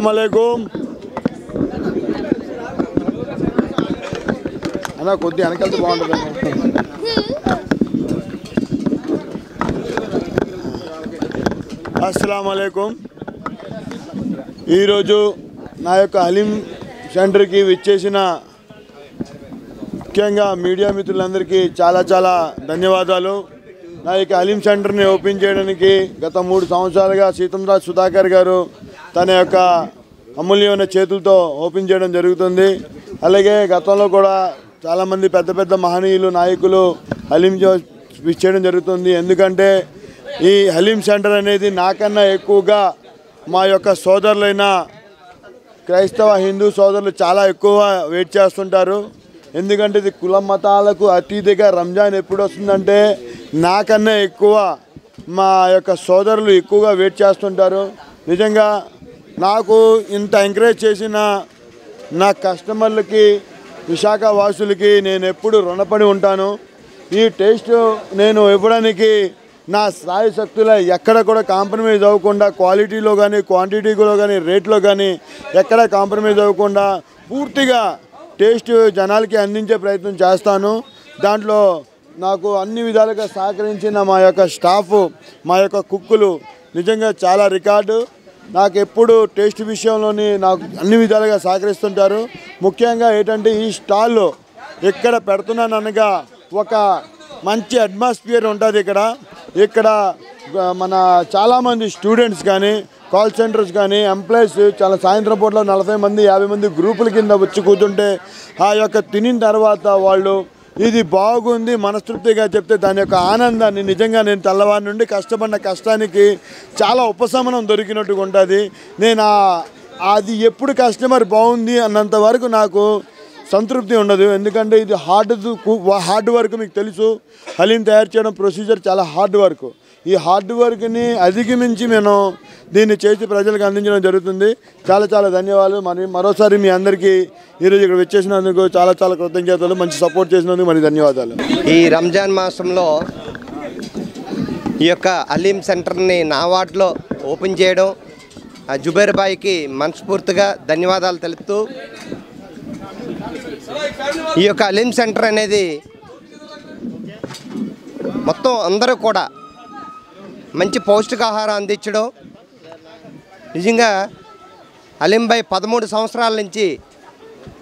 अस्सलामुअलैकुम అన్న కొద్ది వెనకాలతో బాగుంటుంది अस्सलामुअलैकुम ఈరోజు నా యొక్క హలీం సెంటర్కి విచ్చేసిన ముఖ్యంగా మీడియా మిత్రులందరికీ చాలా చాలా ధన్యవాదాలు. నా యొక్క హలీం సెంటర్ని ఓపెన్ చేయడానికి గత 3 సంవత్సరాలుగా సీతంరాజ్ సుధాకర్ గారు తన యొక్క అమూల్యమైన చేతులతో ఓపెన్ చేయడం జరుగుతుంది. అలాగే గతంలో కూడా చాలామంది పెద్ద పెద్ద మహనీయులు నాయకులు హలీం చేయడం జరుగుతుంది. ఎందుకంటే ఈ హలీం సెంటర్ అనేది నాకన్నా ఎక్కువగా మా యొక్క సోదరులైన క్రైస్తవ హిందూ సోదరులు చాలా ఎక్కువ వెయిట్ చేస్తుంటారు. ఎందుకంటే ఇది కుల మతాలకు అతీతంగా రంజాన్ ఎప్పుడు వస్తుందంటే నాకన్నా ఎక్కువ మా యొక్క సోదరులు ఎక్కువగా వెయిట్ చేస్తుంటారు. నిజంగా నాకు ఇంత ఎంకరేజ్ చేసిన నా కస్టమర్లకి విశాఖ వాసులకి నేను ఎప్పుడు రుణపడి ఉంటాను. ఈ టేస్ట్ నేను ఇవ్వడానికి నా స్థాయి శక్తుల ఎక్కడ కూడా కాంప్రమైజ్ అవ్వకుండా క్వాలిటీలో కానీ క్వాంటిటీలో కానీ రేట్లో కానీ ఎక్కడ కాంప్రమైజ్ అవ్వకుండా పూర్తిగా టేస్ట్ జనాలకి అందించే ప్రయత్నం చేస్తాను. దాంట్లో నాకు అన్ని విధాలుగా సహకరించిన మా యొక్క స్టాఫ్ మా యొక్క కుక్కులు నిజంగా చాలా రికార్డు. నాకు ఎప్పుడు టేస్ట్ విషయంలోని నాకు అన్ని విధాలుగా సహకరిస్తుంటారు. ముఖ్యంగా ఏంటంటే ఈ స్టాల్లో ఇక్కడ పెడుతున్నాను అనగా ఒక మంచి అట్మాస్ఫియర్ ఉంటుంది. ఇక్కడ మన చాలామంది స్టూడెంట్స్ కానీ కాల్ సెంటర్స్ కానీ ఎంప్లాయీస్ చాలా సాయంత్రం పూటలో 40 మంది 50 మంది గ్రూపుల కింద వచ్చి కూర్చుంటే ఆ యొక్క తినిన తర్వాత వాళ్ళు ఇది బాగుంది మనస్తృప్తిగా చెప్తే దాని యొక్క ఆనందాన్ని నిజంగా నేను తెల్లవారి నుండి కష్టపడిన కష్టానికి చాలా ఉపశమనం దొరికినట్టుగా ఉంటుంది. నేను అది ఎప్పుడు కస్టమర్ బాగుంది అన్నంత వరకు నాకు సంతృప్తి ఉండదు. ఎందుకంటే ఇది హార్డ్ వర్క్. మీకు తెలుసు హలీం తయారు చేయడం ప్రొసీజర్ చాలా హార్డ్ వర్క్. ఈ హార్డ్ వర్క్ని అధిగమించి నేను దీన్ని చేసి ప్రజలకు అందించడం జరుగుతుంది. చాలా చాలా ధన్యవాదాలు. మరోసారి మీ అందరికీ ఈరోజు ఇక్కడ వచ్చేసినందుకు చాలా చాలా కృతజ్ఞతలు. మంచి సపోర్ట్ చేసినందుకు మరి ధన్యవాదాలు. ఈ రంజాన్ మాసంలో ఈ యొక్క హలీం సెంటర్ని నా వార్డులో ఓపెన్ చేయడం జుబేర్ బాయ్కి మనస్ఫూర్తిగా ధన్యవాదాలు తెలుపుతూ ఈ యొక్క హలీం సెంటర్ అనేది మొత్తం అందరూ కూడా మంచి పౌష్టికాహారం అందించడం నిజంగా హలీం బాయ్ 13 సంవత్సరాల నుంచి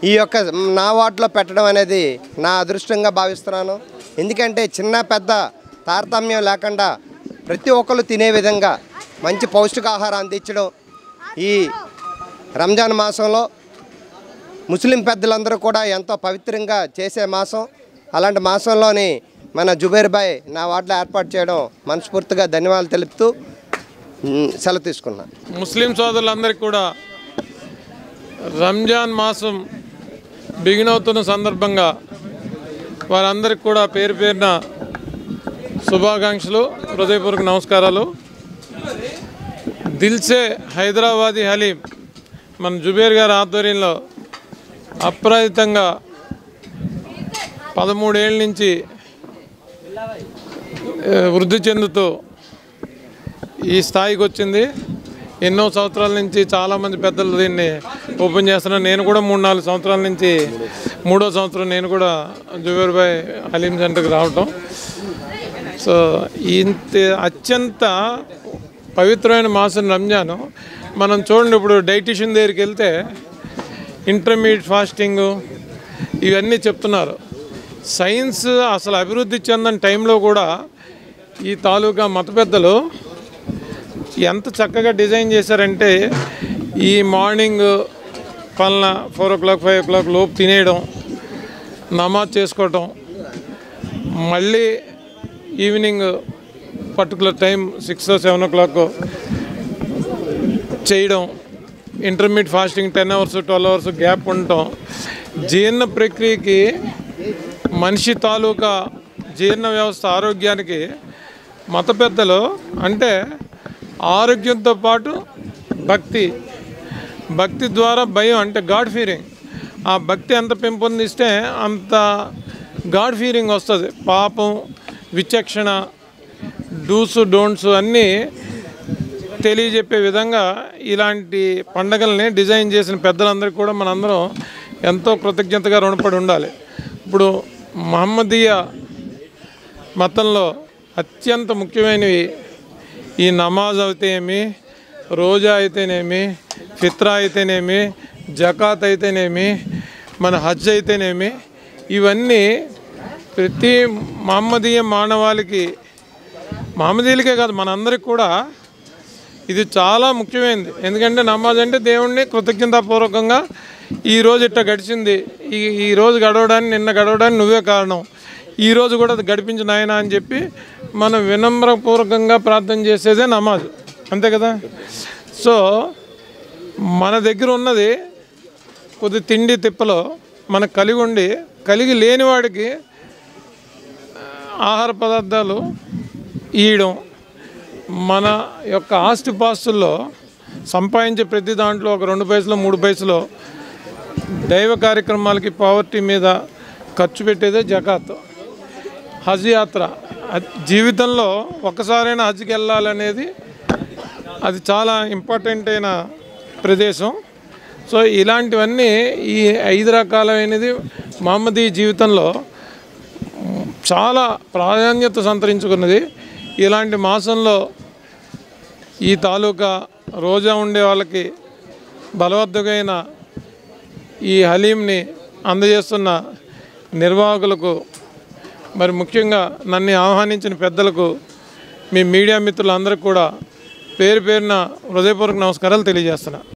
ఈ యొక్క నా వార్డులో పెట్టడం అనేది నా అదృష్టంగా భావిస్తున్నాను. ఎందుకంటే చిన్న పెద్ద తారతమ్యం లేకుండా ప్రతి ఒక్కరు తినే విధంగా మంచి పౌష్టికాహారం అందించడం ఈ రంజాన్ మాసంలో ముస్లిం పెద్దలందరూ కూడా ఎంతో పవిత్రంగా చేసే మాసం. అలాంటి మాసంలోని మన జుబేర్ బాయ్ నా వార్డులో ఏర్పాటు చేయడం మనస్ఫూర్తిగా ధన్యవాదాలు తెలుపుతూ సెలవు తీసుకున్నాను. ముస్లిం సోదరులందరికీ కూడా రంజాన్ మాసం బిగిన్ అవుతున్న సందర్భంగా వారందరికీ కూడా పేరు పేరున శుభాకాంక్షలు, హృదయపూర్వక నమస్కారాలు. దిల్సే హైదరాబాదీ హలీం మన జుబేర్ గారి ఆధ్వర్యంలో అప్రయత్నంగా 13 ఏళ్ళ నుంచి వృద్ధి చెందుతూ ఈ స్థాయికి వచ్చింది. ఎన్నో సంవత్సరాల నుంచి చాలామంది పెద్దలు దీన్ని ఓపెన్ చేస్తున్నారు. నేను కూడా 3-4 సంవత్సరాల నుంచి 3వ సంవత్సరం నేను కూడా జుబేర్ బాయ్ హలీం సెంటర్కి రావటం. సో ఇంత అత్యంత పవిత్రమైన మాసం రంజాను. మనం చూడండి, ఇప్పుడు డైటీషియన్ దగ్గరికి వెళ్తే ఇంటర్మీడియట్ ఫాస్టింగ్ ఇవన్నీ చెప్తున్నారు. సైన్స్ అసలు అభివృద్ధి చెందని టైంలో కూడా ఈ తాలూకా మత పెద్దలు ఎంత చక్కగా డిజైన్ చేశారంటే ఈ మార్నింగ్ పలానా 4 o'clock 5 o'clock లోపు తినేయడం, నమాజ్ చేసుకోవటం, మళ్ళీ evening particular time 6 or 7 o'clock చేయడం, intermediate fasting 10 hours 12 hours gap ఉండటం జీర్ణ ప్రక్రియకి మనిషి తాలూకా జీర్ణ వ్యవస్థ ఆరోగ్యానికి మత పెద్దలు అంటే ఆరోగ్యంతో పాటు భక్తి ద్వారా భయం అంటే గాడ్ ఫీరింగ్. ఆ భక్తి ఎంత పెంపొందిస్తే అంత గాడ్ ఫీరింగ్ వస్తుంది. పాపం, విచక్షణ, డూస్ డోంట్స్ అన్నీ తెలియజెప్పే విధంగా ఇలాంటి పండగల్ని డిజైన్ చేసిన పెద్దలందరికీ కూడా మనందరం ఎంతో కృతజ్ఞతగా రుణపడి ఉండాలి. ఇప్పుడు మహమ్మదీయ మతంలో అత్యంత ముఖ్యమైనవి ఈ నమాజ్ అయితేనేమి, రోజా అయితేనేమి, ఫిత్రా అయితేనేమి, జకాత్ అయితేనేమి, మన హజ్ అయితేనేమి, ఇవన్నీ ప్రతి మహమ్మదీయ మానవాళికి, మహమ్మదీయులకే కాదు మనందరికి కూడా ఇది చాలా ముఖ్యమైనది. ఎందుకంటే నమాజ్ అంటే దేవుణ్ణి కృతజ్ఞతాపూర్వకంగా ఈరోజు ఇట్లా గడిచింది, ఈరోజు గడవడానికి, నిన్న గడవడానికి నువ్వే కారణం, ఈరోజు కూడా అది గడిపించిన ఆయన అని చెప్పి మనం వినమ్రపూర్వకంగా ప్రార్థన చేసేదే నమాజ్, అంతే కదా. సో మన దగ్గర ఉన్నది కొద్ది తిండి తిప్పలో మనకు కలిగి ఉండి, కలిగి లేనివాడికి ఆహార పదార్థాలు ఇవ్వడం, మన యొక్క ఆస్తిపాస్తుల్లో సంపాదించే ప్రతి దాంట్లో ఒక 2 పైసలు 3 పైసలు దైవ కార్యక్రమాలకి, పావర్టీ మీద ఖర్చు పెట్టేదే జకాత్. హజ్ యాత్ర జీవితంలో ఒక్కసారైనా హజ్కి వెళ్ళాలనేది అది చాలా ఇంపార్టెంట్ అయిన ప్రదేశం. సో ఇలాంటివన్నీ ఈ 5 రకాలైనది మహమ్మదీ జీవితంలో చాలా ప్రాధాన్యత సంతరించుకున్నది. ఇలాంటి మాసంలో ఈ తాలూకా రోజా ఉండే వాళ్ళకి బలవద్దగైన ఈ హలీంని అందజేస్తున్న నిర్వాహకులకు, మరి ముఖ్యంగా నన్ను ఆహ్వానించిన పెద్దలకు, మీ మీడియా మిత్రులందరికీ కూడా పేరు పేరున హృదయపూర్వక నమస్కారాలు తెలియజేస్తున్నా.